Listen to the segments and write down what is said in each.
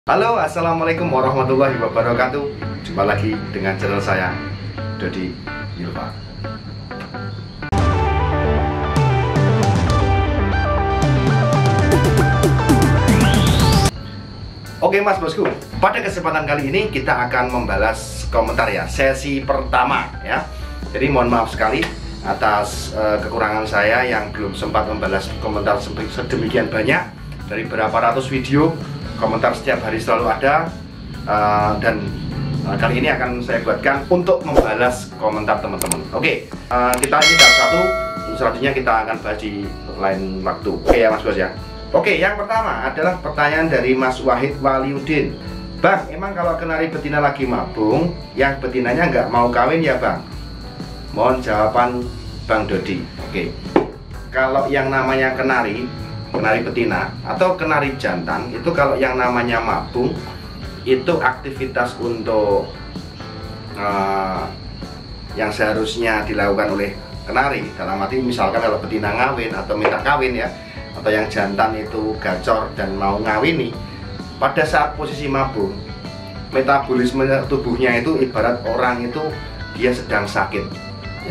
Halo, assalamualaikum warahmatullahi wabarakatuh. Jumpa lagi dengan channel saya, Dodi Yulfa. Oke mas bosku, pada kesempatan kali ini kita akan membalas komentar ya, sesi pertama ya. Jadi mohon maaf sekali atas kekurangan saya yang belum sempat membalas komentar sedemikian banyak. Dari berapa ratus video, komentar setiap hari selalu ada, dan kali ini akan saya buatkan untuk membalas komentar teman-teman. Oke, kita ini tahap satu, selanjutnya kita akan bahas di lain waktu. Oke ya mas bos ya. Oke, yang pertama adalah pertanyaan dari Mas Wahid Waliuddin. Bang, emang kalau kenari betina lagi mabung, yang betinanya nggak mau kawin ya bang? Mohon jawaban Bang Dodi. Oke, kalau yang namanya kenari betina atau kenari jantan itu kalau yang namanya mabung itu aktivitas untuk yang seharusnya dilakukan oleh kenari, dalam arti misalkan kalau betina ngawin atau minta kawin ya, atau yang jantan itu gacor dan mau ngawini, pada saat posisi mabung metabolisme tubuhnya itu ibarat orang itu dia sedang sakit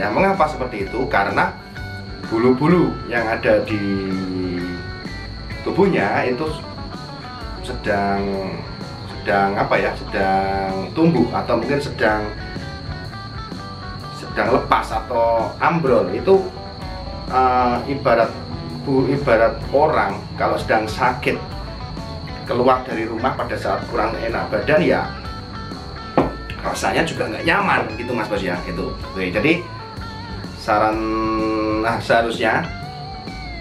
ya. Mengapa seperti itu? Karena bulu-bulu yang ada di tubuhnya itu sedang apa ya, sedang tumbuh atau mungkin sedang lepas atau ambrol. Itu ibarat orang kalau sedang sakit keluar dari rumah pada saat kurang enak badan ya, rasanya juga nggak nyaman gitu mas bos ya. Itu oke, jadi saran seharusnya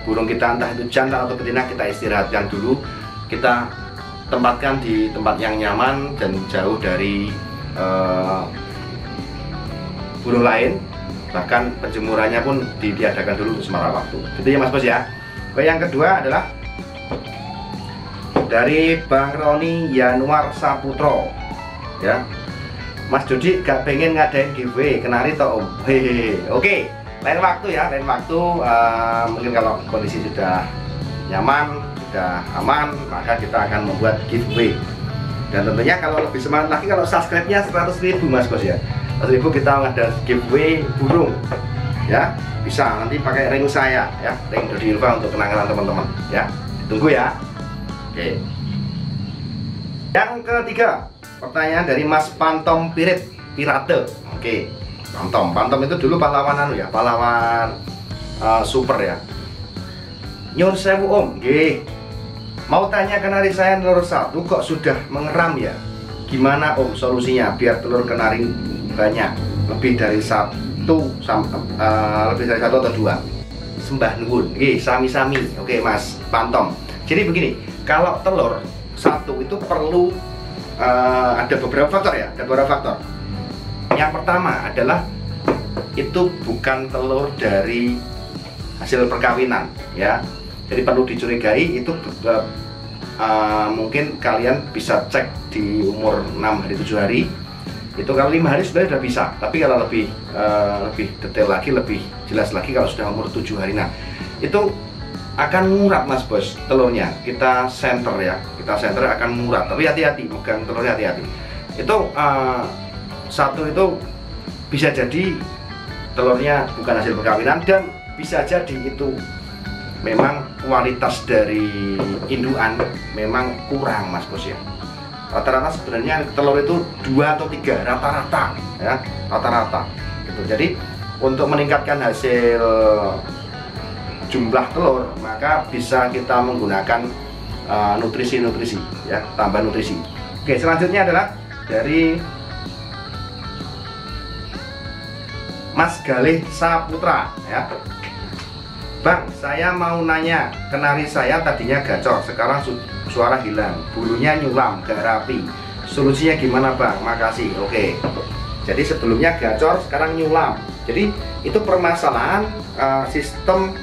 burung kita, entah itu jantan atau betina, kita istirahatkan dulu, kita tempatkan di tempat yang nyaman dan jauh dari burung lain, bahkan penjemurannya pun ditiadakan dulu untuk sementara waktu. Itu ya mas bos ya. Oke, yang kedua adalah dari Bang Roni Yanuar Saputro ya. Mas Dodi gak pengen ngadain giveaway kenari toh om? Hehehe. Oke, lain waktu ya, lain waktu. Mungkin kalau kondisi sudah nyaman, sudah aman, maka kita akan membuat giveaway. Dan tentunya kalau lebih semangat lagi, kalau subscribe-nya 100.000 mas bos ya, 100.000 kita ada giveaway burung ya. Bisa nanti pakai ring saya ya, ring Dodi Yulfa untuk kenangan teman-teman ya. Ditunggu ya. Oke. Yang ketiga, pertanyaan dari Mas Pantom Pirate. Oke, Pantom itu dulu pahlawan ya, pahlawan super ya. Nyun sewu om, nggih. Mau tanya kenari saya telur satu kok sudah mengeram ya? Gimana om solusinya biar telur kenari banyak, lebih dari satu atau dua? Sembah nuwun, nggih, sami-sami. Oke mas Pantom. Jadi begini, kalau telur satu itu perlu ada beberapa faktor ya, ada beberapa faktor. Yang pertama adalah itu bukan telur dari hasil perkawinan ya. Jadi perlu dicurigai itu mungkin kalian bisa cek di umur 6 hari 7 hari. Itu kalau 5 hari sebenarnya sudah bisa, tapi kalau lebih detail lagi, lebih jelas lagi kalau sudah umur 7 hari. Nah, itu akan ngurat mas bos telurnya. Kita center ya, kita center akan ngurat, tapi hati-hati megang telurnya, hati-hati. Itu satu itu bisa jadi telurnya bukan hasil perkawinan, dan bisa jadi itu memang kualitas dari indukan memang kurang mas bos ya. Rata-rata sebenarnya telur itu 2 atau 3 rata-rata ya, rata-rata gitu. Jadi untuk meningkatkan hasil jumlah telur, maka bisa kita menggunakan nutrisi-nutrisi ya, tambah nutrisi. Oke, selanjutnya adalah dari Mas Galih Saputra ya. Bang, saya mau nanya, kenari saya tadinya gacor, sekarang suara hilang, bulunya nyulam, gak rapi. Solusinya gimana bang? Makasih. Oke, jadi sebelumnya gacor, sekarang nyulam. Jadi itu permasalahan sistem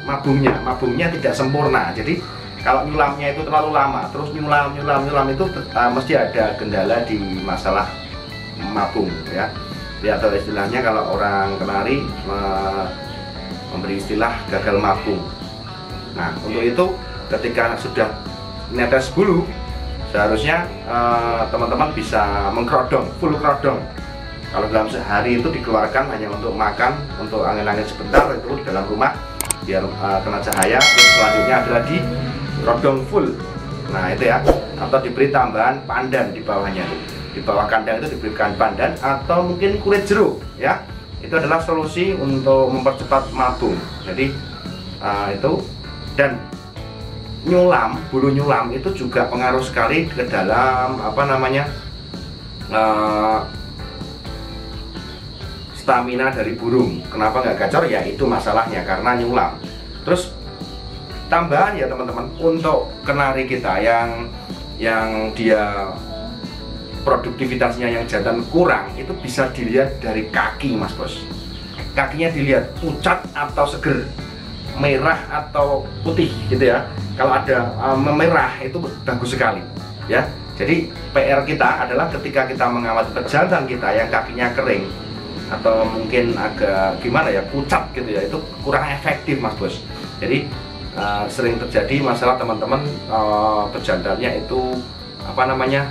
mabungnya tidak sempurna. Jadi kalau nyulamnya itu terlalu lama, terus nyulam itu mesti ada kendala di masalah mabung ya. Atau istilahnya kalau orang kenari memberi istilah gagal mabung. Nah, untuk itu ketika sudah netes bulu seharusnya teman-teman bisa mengkerodong, full kerodong. Kalau dalam sehari itu dikeluarkan hanya untuk makan, untuk angin-angin sebentar itu di dalam rumah biar kena cahaya. Terus selanjutnya adalah di kerodong full. Nah itu ya, atau diberi tambahan pandan di bawahnya. Di bawah kandang itu diberikan pandan atau mungkin kulit jeruk ya. Itu adalah solusi untuk mempercepat mabung. Jadi itu, dan nyulam, bulu nyulam itu juga pengaruh sekali ke dalam apa namanya stamina dari burung. Kenapa nggak gacor? Ya itu masalahnya karena nyulam. Terus tambahan ya teman-teman, untuk kenari kita yang dia produktivitasnya yang jantan kurang, itu bisa dilihat dari kaki mas bos. Kakinya dilihat pucat atau seger, merah atau putih gitu ya. Kalau ada memerah itu bagus sekali ya. Jadi PR kita adalah ketika kita mengamati pejantan kita yang kakinya kering atau mungkin agak gimana ya, pucat gitu ya, itu kurang efektif mas bos. Jadi sering terjadi masalah teman-teman, pejantannya itu apa namanya,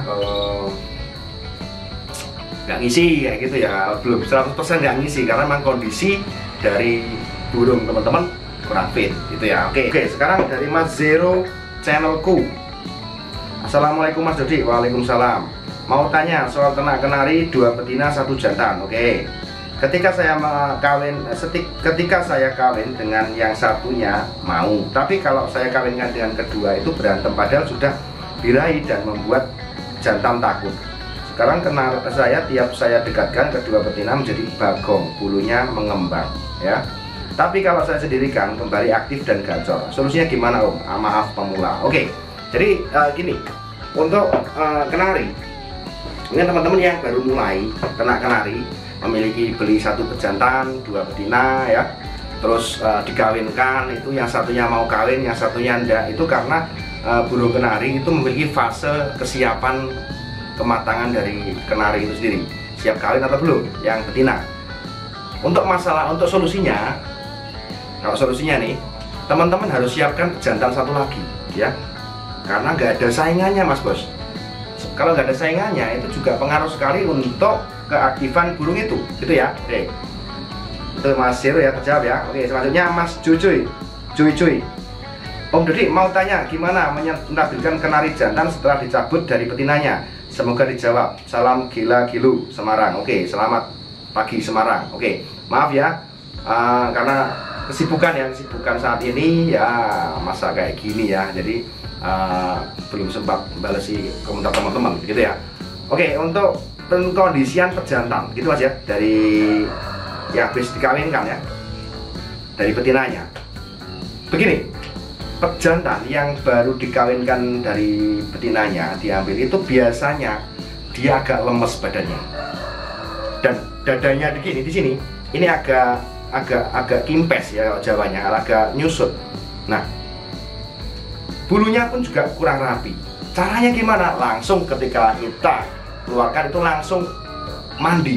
nggak ngisi kayak gitu ya, belum 100% nggak ngisi karena memang kondisi dari burung teman-teman kurang fit gitu ya. Oke, sekarang dari Mas Zero channelku. Assalamualaikum Mas Dodi. Waalaikumsalam. Mau tanya soal ternak kenari 2 betina 1 jantan. Oke. Ketika saya kawin dengan yang satunya mau, tapi kalau saya kawinkan dengan kedua itu berantem, padahal sudah birahi dan membuat jantan takut. Sekarang saya tiap saya dekatkan kedua betina menjadi bagong, bulunya mengembang ya. Tapi kalau saya sendirikan kembali aktif dan gacor. Solusinya gimana Om? Maaf pemula. Oke. Jadi gini, untuk kenari, ini teman-teman yang baru mulai ternak kenari, memiliki beli 1 pejantan 2 betina ya, terus dikawinkan, itu yang satunya mau kawin, yang satunya enggak, itu karena burung kenari itu memiliki fase kesiapan kematangan dari kenari itu sendiri, siap kawin atau belum yang betina. Untuk solusinya, kalau solusinya nih, teman-teman harus siapkan jantan 1 lagi ya, karena nggak ada saingannya mas bos. Kalau nggak ada saingannya itu juga pengaruh sekali untuk keaktifan burung itu gitu ya. Oke, itu Mas Zero ya, terjawab ya. Oke, selanjutnya Mas Cuy. Om Dodi mau tanya gimana menampilkan kenari jantan setelah dicabut dari betinanya. Semoga dijawab. Salam gila gilu Semarang. Oke, selamat pagi Semarang. Oke, maaf ya karena kesibukan saat ini ya, masa kayak gini ya, jadi belum sempat balesi komentar teman-teman gitu ya. Oke, untuk pengkondisian pejantan gitu aja dari yang habis dikawinkan ya, dari betinanya. Begini, pejantan yang baru dikawinkan dari betinanya diambil itu biasanya dia agak lemes badannya, dan dadanya di sini ini agak kimpes ya kalau Jawanya, agak nyusut. Nah, bulunya pun juga kurang rapi. Caranya gimana? Langsung ketika kita keluarkan itu langsung mandi.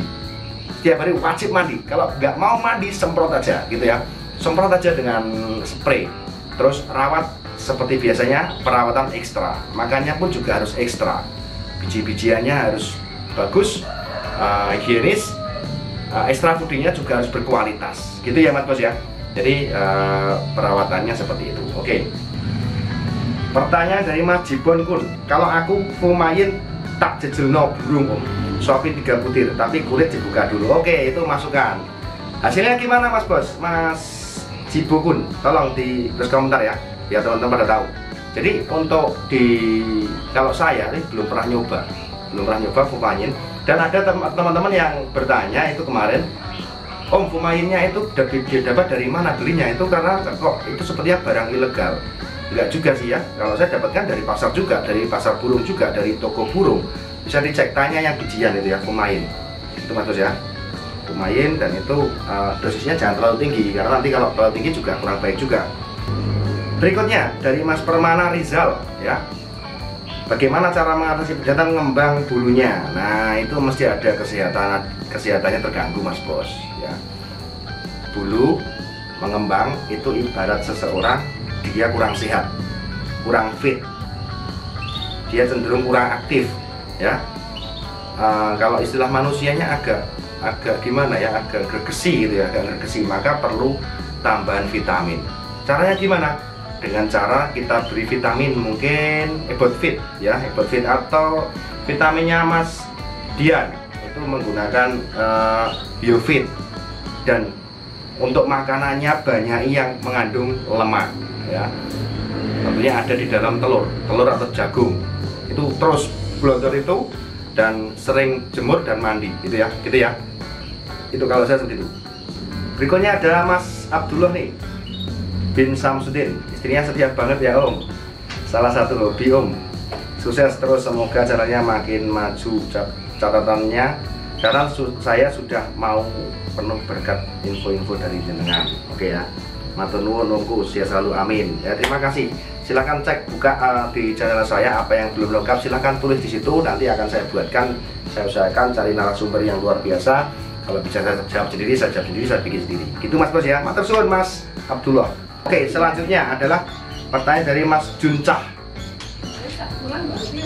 Setiap hari wajib mandi. Kalau nggak mau mandi, semprot aja gitu ya. Semprot aja dengan spray. Terus rawat seperti biasanya, perawatan ekstra. Makannya pun juga harus ekstra. Biji-bijiannya harus bagus, higienis. Ekstra foodingnya juga harus berkualitas. Gitu ya Mas Bos ya. Jadi perawatannya seperti itu. Oke. Pertanyaan dari Mas Jibon Kun. Kalau aku fumain tak jejelno burung Om, suapin 3 butir tapi kulit dibuka dulu. Oke, itu masukan. Hasilnya gimana Mas Bos? Mas Jibon, tolong di tulis komentar ya, biar teman-teman pada tahu. Jadi untuk kalau saya ini belum pernah nyoba fumain. Dan ada teman-teman yang bertanya itu kemarin, Om fumainnya itu dapat dari mana belinya? Itu karena kok itu sepertinya barang ilegal. Enggak juga sih ya, kalau saya dapatkan dari pasar juga, dari pasar burung juga, dari toko burung. Bisa dicek, tanya yang bijian itu ya, fumain. Itu Mas Bos ya, fumain, dan itu dosisnya jangan terlalu tinggi, karena nanti kalau terlalu tinggi juga kurang baik juga. Berikutnya dari Mas Permana Rizal ya, bagaimana cara mengatasi pejantan ngembang bulunya? Nah itu mesti ada kesehatannya terganggu Mas Bos ya. Bulu mengembang itu ibarat seseorang dia kurang sehat, kurang fit. dia cenderung kurang aktif ya. Kalau istilah manusianya agak gimana ya, agak gregesi gitu ya, agak gregesi, maka perlu tambahan vitamin. Caranya gimana? Dengan cara kita beri vitamin, mungkin Ebotfit ya, Ebotfit atau vitaminnya Mas Dian itu menggunakan Biofit, dan untuk makanannya banyak yang mengandung lemak ya, tentunya ada di dalam telur atau jagung itu, terus blogger itu, dan sering jemur dan mandi gitu ya, itu kalau saya seperti itu. Berikutnya ada Mas Abdullah nih bin Samsudin, istrinya setia banget ya Om, salah satu hobi Om, sukses terus, semoga caranya makin maju. Catatannya, karena saya sudah mau penuh berkat info-info dari jenengan. Oke ya, matur nuwun, nunggu usia selalu, amin ya. Terima kasih. Silahkan cek buka di channel saya, apa yang belum lengkap silahkan tulis di situ, nanti akan saya buatkan. Saya usahakan cari narasumber yang luar biasa. Kalau bisa saya jawab sendiri, saya bikin sendiri. Gitu Mas Bos ya. Matur suwun Mas Abdullah. Oke, selanjutnya adalah pertanyaan dari Mas Juncah.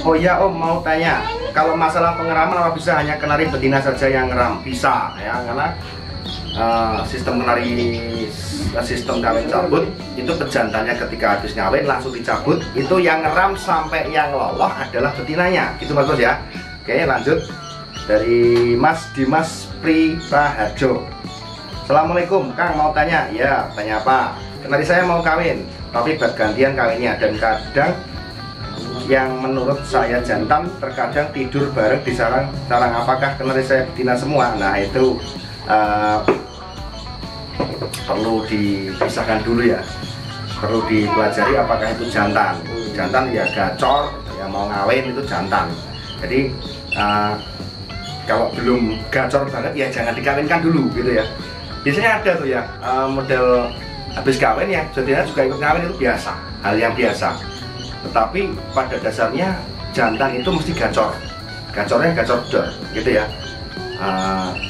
Oh iya Om, mau tanya, kalau masalah pengeraman apa bisa hanya kenari betina saja yang ngeram? Bisa ya, karena sistem kawin cabut itu pejantannya ketika habis ngawin langsung dicabut, itu yang ngeram sampai yang loloh adalah betinanya, gitu Mas Bos ya. Oke, lanjut dari Mas Dimas Pripraharjo. Assalamualaikum Kang, mau tanya ya. Tanya apa? Kenari saya mau kawin tapi gantian kawinnya, dan kadang yang menurut saya jantan, terkadang tidur bareng di sarang. Apakah kenari saya betina semua? Nah itu perlu dipisahkan dulu ya, perlu dipelajari apakah itu jantan. Jantan ya gacor, ya mau ngawin itu jantan. Jadi kalau belum gacor banget ya jangan dikawinkan dulu gitu ya. Biasanya ada tuh ya model habis kawin ya betina juga ikut ngawin, itu biasa, hal yang biasa. Tetapi pada dasarnya jantan itu mesti gacor, gacornya gacor dor gitu ya.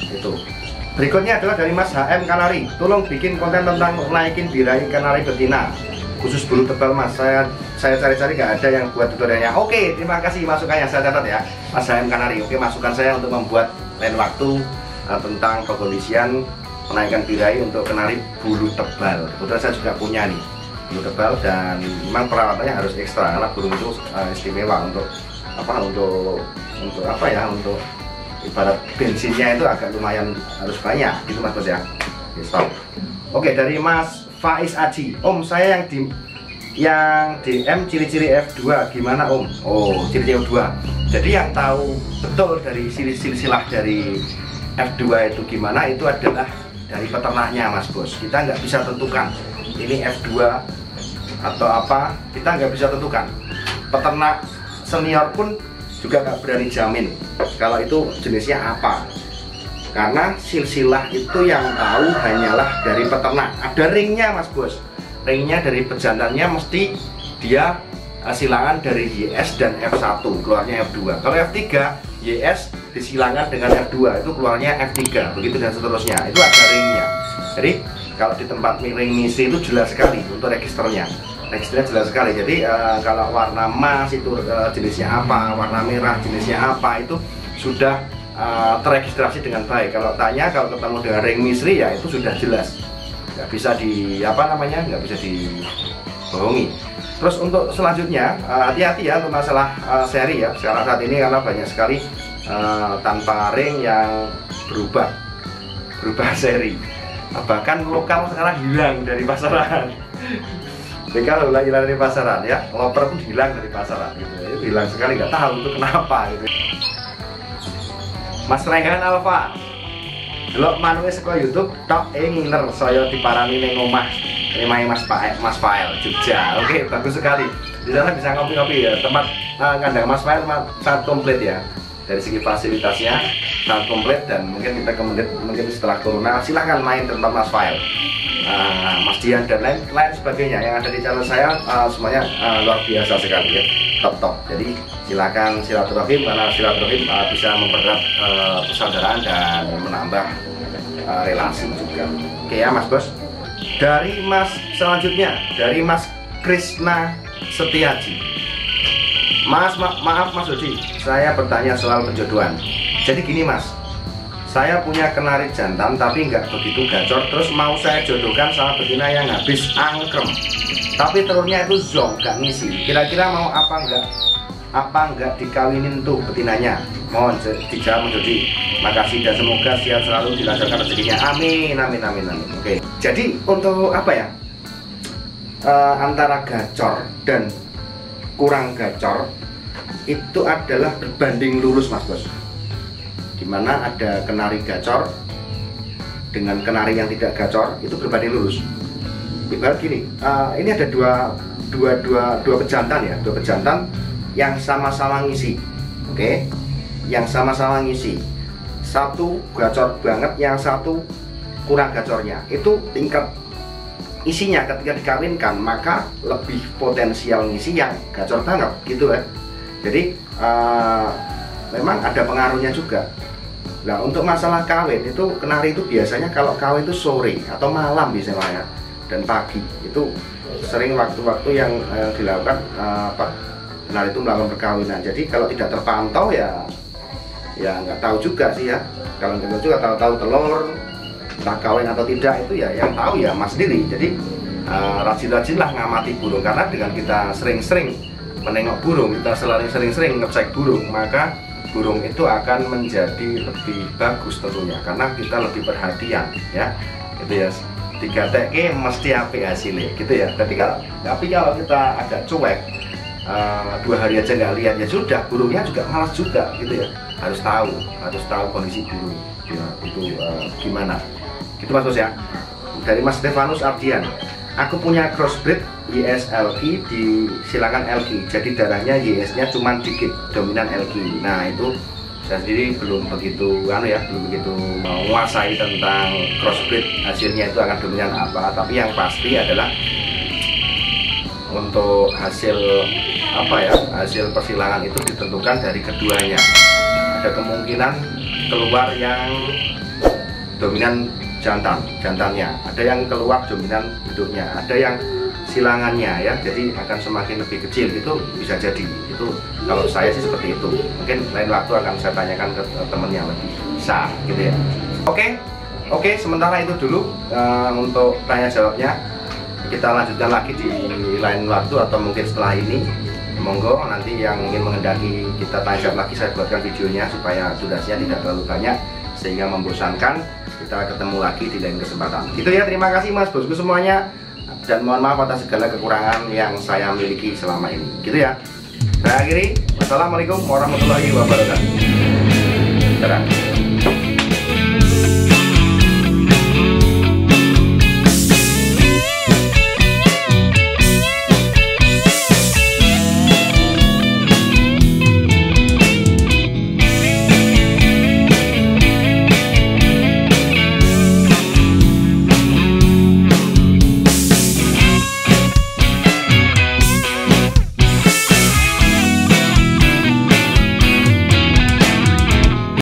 Itu. Berikutnya adalah dari Mas HM Kanari. Tolong bikin konten tentang naikin birahi kanari betina khusus bulu tebal Mas. Saya cari-cari nggak ada yang buat tutorialnya. Oke, terima kasih masukannya, saya catat ya Mas HM Kanari. Oke, masukan saya untuk membuat lain waktu tentang pengkondisian menaikkan birahi untuk kenari bulu tebal. Kebetulan saya juga punya nih bulu tebal, dan memang perawatannya harus ekstra karena burung itu istimewa untuk apa ya, untuk ibarat bensinnya itu agak lumayan harus banyak gitu Mas Bos ya. Stop. Oke, dari Mas Faiz Aji. Om, saya yang DM ciri-ciri F2 gimana Om? Oh, ciri-ciri F2. Jadi yang tahu betul dari silsilah dari F2 itu gimana, itu adalah dari peternaknya Mas Bos. Kita nggak bisa tentukan ini F2 atau apa, kita nggak bisa tentukan. Peternak senior pun juga nggak berani jamin kalau itu jenisnya apa, karena silsilah itu yang tahu hanyalah dari peternak. Ada ringnya Mas Bos, ringnya dari pejantannya mesti dia silangan dari YS dan F1, keluarnya F2. Kalau F3 YS disilangan dengan F2, itu keluarnya F3, begitu dan seterusnya. Itu ada ringnya. Jadi kalau di tempat ring misi itu jelas sekali untuk registernya jelas sekali. Jadi kalau warna emas itu jenisnya apa, warna merah jenisnya apa, itu sudah terregistrasi dengan baik. Kalau ketemu dengan ring misri ya itu sudah jelas, nggak bisa nggak bisa dibohongi. Terus untuk selanjutnya hati-hati ya untuk masalah seri ya sekarang saat ini, karena banyak sekali tanpa ring yang berubah seri, bahkan lokal sekarang hilang dari pasaran. BK hilang dari pasaran ya, loper pun hilang dari pasaran gitu. Itu hilang sekali, nggak tahu itu kenapa gitu. Mas Renggan Alfa, delok manuke saka YouTube tok ngiler saya diparani ning omah. Omahe Mas Fael Jogja. Oke, bagus sekali. Di sana bisa ngopi-ngopi ya. Tempat kandang Mas Fael sangat komplit ya. Dari segi fasilitasnya sangat komplit, dan mungkin setelah corona silahkan main ke tempat Mas Fael. Mas Dian dan lain sebagainya yang ada di channel saya, semuanya luar biasa sekali ya, top. Jadi silakan silaturahim, karena silaturahim bisa mempererat persaudaraan dan menambah relasi juga. Oke ya Mas Bos. Dari Mas selanjutnya dari Mas Krisna Setiaji. Maaf Mas Dodi, saya bertanya soal penjodohan. Jadi gini Mas, saya punya kenari jantan tapi nggak begitu gacor, terus mau saya jodohkan sama betina yang habis angkrem, tapi telurnya itu zonk, nggak ngisi. Kira-kira mau apa nggak dikawinin tuh betinanya? Mohon dijawab Mas Dodi. Makasih dan semoga sehat selalu, dilancarkan rezekinya. Amin. Oke. Jadi untuk apa ya? Antara gacor dan kurang gacor itu adalah berbanding lurus Mas Bos. Dimana ada kenari gacor dengan kenari yang tidak gacor itu berbanding lurus. Ibarat gini, ini ada dua pejantan ya, dua pejantan yang sama-sama ngisi, oke? Yang sama-sama ngisi. Satu gacor banget, yang satu kurang gacornya. Itu tingkat isinya ketika dikawinkan maka lebih potensial ngisi yang gacor banget gitu kan. Jadi memang ada pengaruhnya juga. Nah untuk masalah kawin itu kenari itu biasanya kalau kawin itu sore atau malam biasanya dan pagi itu sering waktu-waktu yang dilakukan kenari itu melakukan perkawinan. Jadi kalau tidak terpantau ya nggak tahu juga sih ya. Kalau nggak tahu juga tahu telur entah kawin atau tidak itu ya yang tahu ya Mas sendiri. Jadi rajin-rajinlah ngamati burung, karena dengan kita sering-sering menengok burung, kita sering-sering ngecek burung, maka burung itu akan menjadi lebih bagus tentunya karena kita lebih perhatian ya. Itu ya 3 TK mesti apik hasilnya gitu ya. Tapi kalau kita agak cuek 2 hari aja nggak lihat ya sudah, burungnya juga malas juga gitu ya. Harus tahu kondisi burung ya, itu gimana gitu Mas Bos ya. Dari Mas Stefanus Ardian, aku punya crossbreed YSLG di silangan LG, jadi darahnya YS nya cuma dikit, dominan LG. Nah itu saya sendiri belum begitu menguasai tentang crossbreed hasilnya itu akan dominan apa, tapi yang pasti adalah untuk hasil persilangan itu ditentukan dari keduanya. Ada kemungkinan keluar yang dominan jantannya, ada yang keluar dominan induknya, ada yang silangannya ya, jadi akan semakin lebih kecil, itu bisa jadi. Itu kalau saya sih seperti itu. Mungkin lain waktu akan saya tanyakan ke teman yang lebih besar gitu ya. Oke, sementara itu dulu untuk tanya jawabnya. Kita lanjutkan lagi di lain waktu atau mungkin setelah ini. Monggo nanti yang ingin mengendaki kita tanya jawab lagi, saya buatkan videonya supaya durasinya tidak terlalu banyak sehingga membosankan. Kita ketemu lagi di lain kesempatan. Gitu ya, terima kasih Mas Bosku semuanya, dan mohon maaf atas segala kekurangan yang saya miliki selama ini. Gitu ya. Saya akhiri. Wassalamualaikum warahmatullahi wabarakatuh. Dadah.